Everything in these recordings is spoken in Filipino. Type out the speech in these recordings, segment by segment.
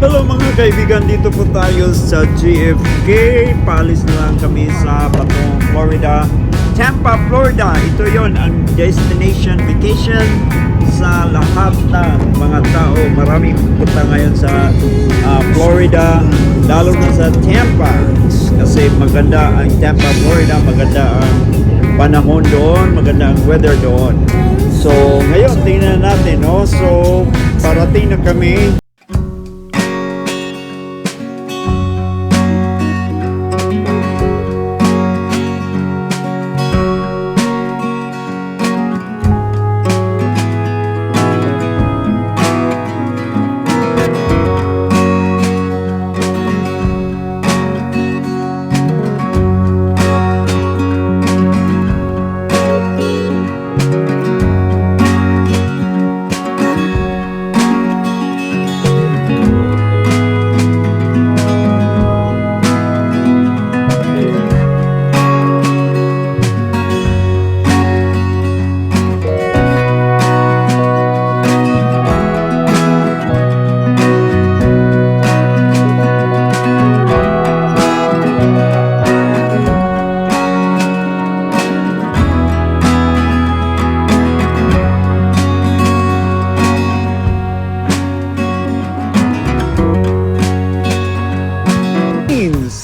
Hello mga kaibigan, dito po tayo sa JFK. Paalis na lang kami sa patungong Florida, Tampa, Florida. Ito yon ang destination vacation sa lahat ng mga tao. Maraming pupunta ngayon sa Florida, lalo na sa Tampa. Kasi maganda ang Tampa, Florida. Maganda ang panahon doon, maganda ang weather doon. So ngayon, tingnan natin, no? So parating na kami.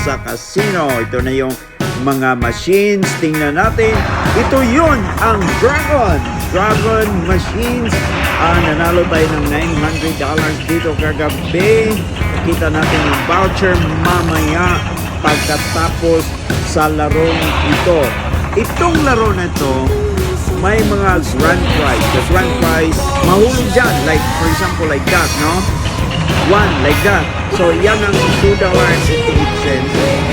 Sa casino, ito na yung mga machines. Tingnan natin, ito yun ang Dragon machines. Nanalo tayo ng $900 dito kagabi. Kita natin yung voucher mamaya pagkatapos sa laro ito. Itong laro na ito may mga grand prize. The grand prize mahulog dyan, like for example like that, no? One like that. So yan ang $2.58.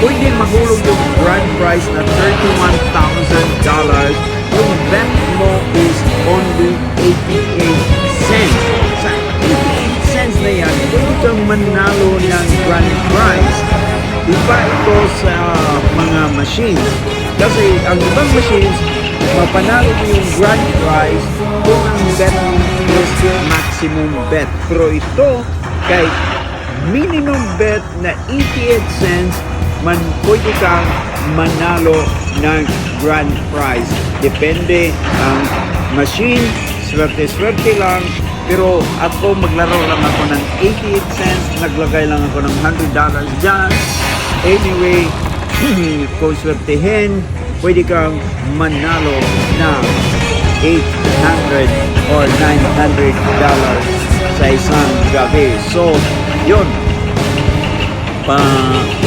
Pwede mahulog yung grand prize na $31,000. Yung bet mo is only 88 cents. Sa 88 cents na yan, pwede kang manalo ng grand prize. Iba ito sa mga machines. Kasi ang ibang machines, mapanalo mo yung grand prize kung ang bet mo is maximum bet. Pero ito, kahit minimum bet na 88 cents, pwede kang manalo ng grand prize. Depende ang machine, swerte-swerte lang. Pero ako maglaro lang ako ng 88 cents, naglagay lang ako ng $100 dyan. Anyway, kung swertehin, pwede kang manalo ng $800 or $900 sa isang gabi. So, yun.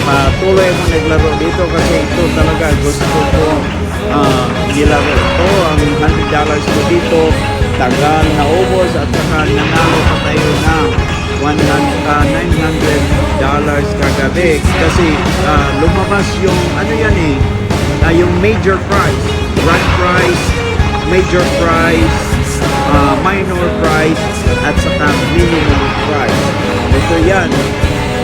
Patuloy ako naglaro dito kasi ito talaga gusto ko nilaro ito. Ang $100 ko dito tagal na ubos at saka nanalo pa tayo ng $900 kagabi kasi lumabas yung ano yan yung major prize, grand prize, major prize, minor prize at saka minimum prize. Ito yan.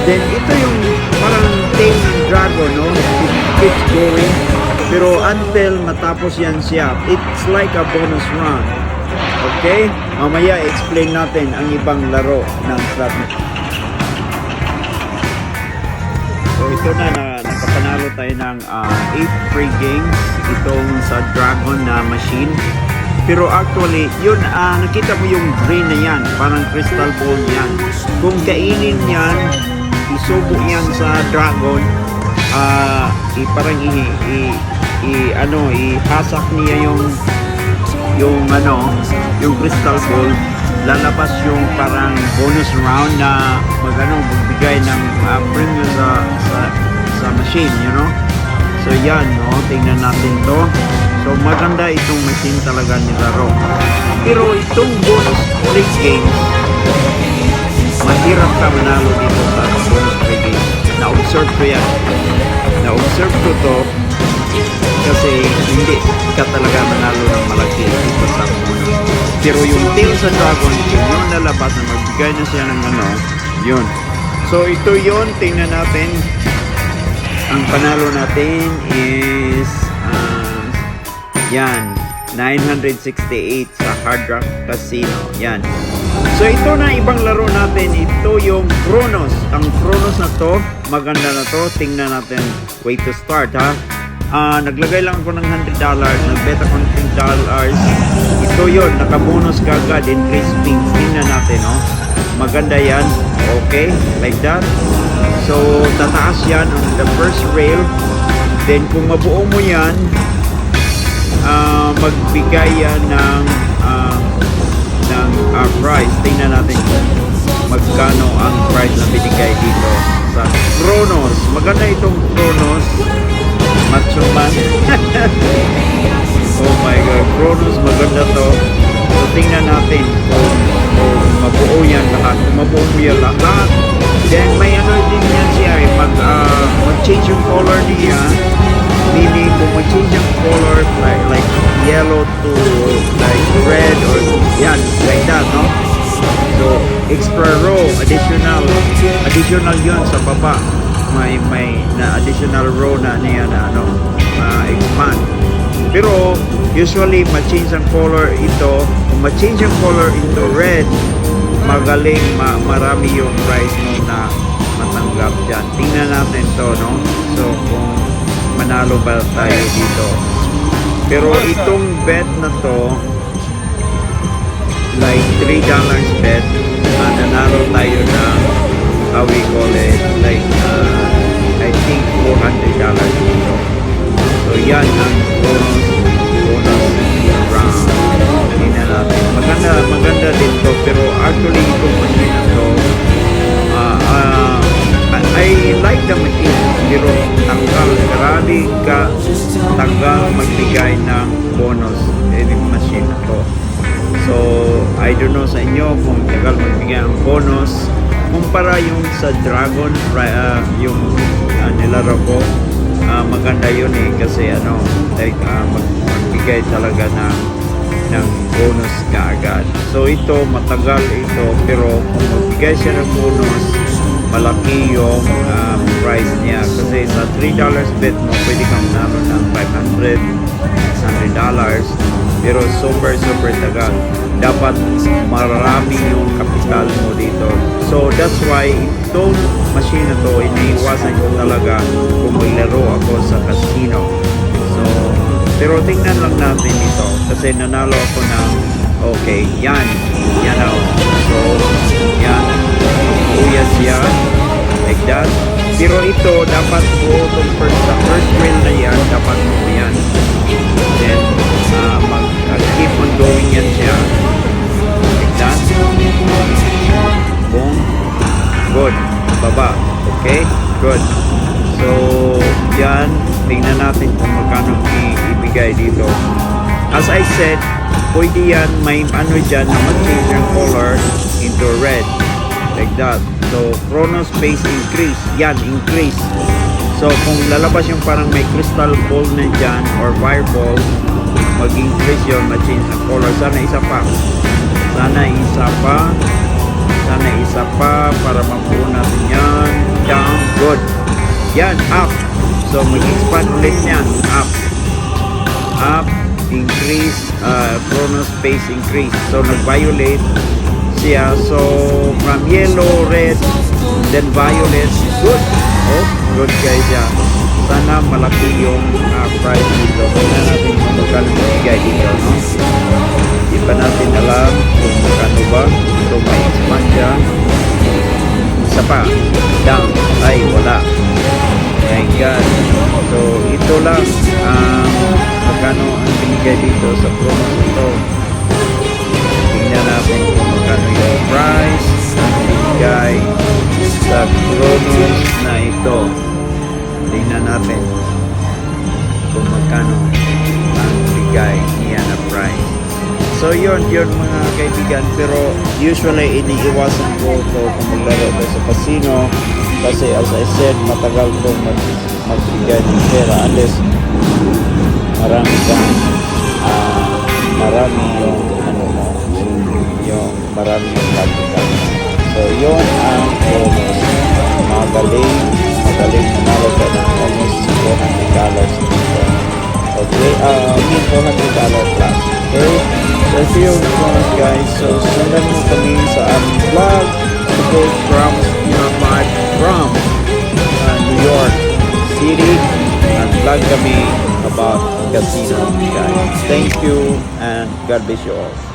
Then ito yung parang tail ng dragon, no? It keeps going. Pero until matapos yan siya, it's like a bonus round. Okay? Mamaya explain natin ang ibang laro ng slot. So ito na nakapanalo tayo ng 8 free games itong sa dragon na machine. Pero actually, yun, nakita mo yung green na yan, parang crystal ball yan. Kung kainin yan, isubo yan sa dragon, parang ihasak niya yung crystal ball, lalabas yung parang bonus round na magbigay ng premium sa machine, you know? So yan, no? Tingnan natin to. So maganda itong machine talaga nilaro. Pero itong bonus free games, mahirap ka manalo dito sa bonus free games. Na-observe ko yan. Na-observe ko to kasi hindi ka talaga manalo ng malaki dito sa bonus. Pero yung tail sa dragon, yung nalabas na magbigay na siya ng yun. So ito yun, tingnan natin. Ang panalo natin is yan, 968 sa Hard Rock Casino. Yan. So ito na ibang laro natin. Ito yung Chronos. Ang Chronos na to, maganda na to. Tingnan natin. Way to start ha. Naglagay lang ako ng $100. Nagbeta ko ng $10. Ito yun. Nakabonus ka agad. Increase ping. Tingnan natin no. Maganda yan. Okay. Like that. So tataas yan on the first rail. Then kung mabuo mo yan, magbigay yan ng price. Tingnan natin kung magkano ang price na binigay dito sa Chronos. Maganda itong Chronos. Macho man. Oh my God. Chronos, maganda to. So tingnan natin kung mabuo yan lahat. Kung mabuo mo yan lahat, then may ano din yan siya. Mag-change yung color niya. Meaning kung mag-change yung color like yellow to like red or yan, like that, no? So, extra row, additional yun sa baba. May na additional row na niya na expand. Pero usually ma-change ang color ito. Kung ma-change ang color into red, magaling marami yung price mo na matanggap dyan. Tingnan natin to, no? So, kung manalo ba tayo dito. Pero itong bet na to, like $3 bet, nanalo tayo na, how we call it, like, I think $400 dito. So, yan ang bonus round. Tingnan natin. Maganda din to, pero actually itong machine na to, I like the machine, pero tanggal magbigay ng bonus yung machine na to. So, I don't know sa inyo kung tagal magbigay ang bonus kumpara yung sa Dragon, yung nilaro ko, maganda yun kasi magbigay talaga ng bonus kaagad. So ito, matagal ito, pero kung magbigay siya ng bonus, malaki yung price niya kasi sa $3 bet mo pwede kang manalo ng $500, $600, pero super tagal. Dapat marami yung kapital mo dito. So that's why itong machine na to, iniiwasan ko talaga kung maglaro ako sa casino. So pero tingnan lang natin ito kasi nanalo ako ng okay, yan o. So yan, uya siya like that. Pero ito dapat po sa first wheel na yan, dapat po yan. Then keep on going yan siya like that. Boom, good, baba. Okay, good. So yan, tingnan natin kung magkano ibigay dito. As I said, pwede yan, may ano dyan na mag-change yung color into red like that. So Chronos base increase, yan, increase. So kung lalabas yung parang may crystal ball na dyan or fireball, mag-increase yun, ma-change ang color. Sana isa pa para mabuo natin yan. Down, good. Yan, up. So mag-expand ulit yan, up, increase, Chronos base increase. So nag-violet siya. So from yellow, red, then violet, good. Oh, good guys yan. Sana malaki yung price dito. Tingnan natin kung magkano bigay dito, no? Di pa natin alam kung magkano ba. So may expand siya. Isa pa, down, ay wala. My God. So ito lang magkano ang binigay dito sa Chronos ito. Tingnan natin kung magkano yung price ang binigay sa Chronos na ito. Tingnan natin kung magkano ang bigay niya na price. So yun mga kaibigan, pero usually iniiwasan ko ito kung maglaro ito sa casino kasi as I said, matagal itong magbigay ng pera unless marami yung capital. So yun ang bonus. Magaling manalo ka ng almost $400 dito. Okay, $400 plus. Okay, so kayo nagpunod guys. So sundan mo kami sa aming vlog. Support from live from New York City. Nag-vlog kami about casino guys. Thank you and God bless you all.